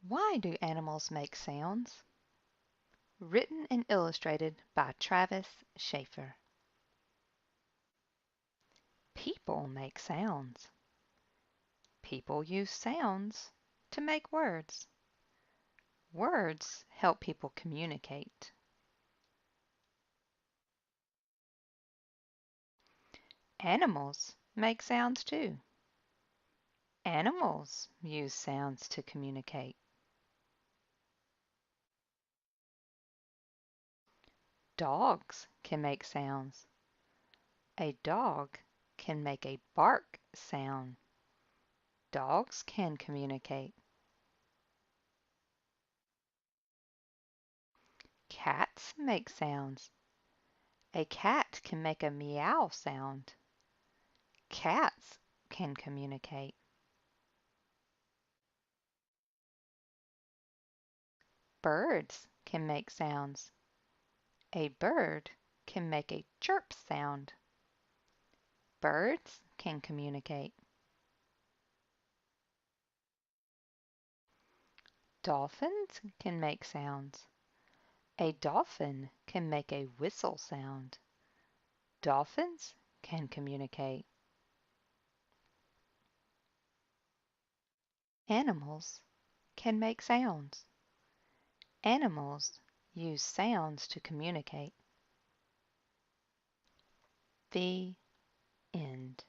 Why do animals make sounds? Written and illustrated by Travis Schaefer. People make sounds. People use sounds to make words. Words help people communicate. Animals make sounds too. Animals use sounds to communicate. Dogs can make sounds. A dog can make a bark sound. Dogs can communicate. Cats make sounds. A cat can make a meow sound. Cats can communicate. Birds can make sounds. A bird can make a chirp sound. Birds can communicate. Dolphins can make sounds. A dolphin can make a whistle sound. Dolphins can communicate. Animals can make sounds. Animals use sounds to communicate. The end.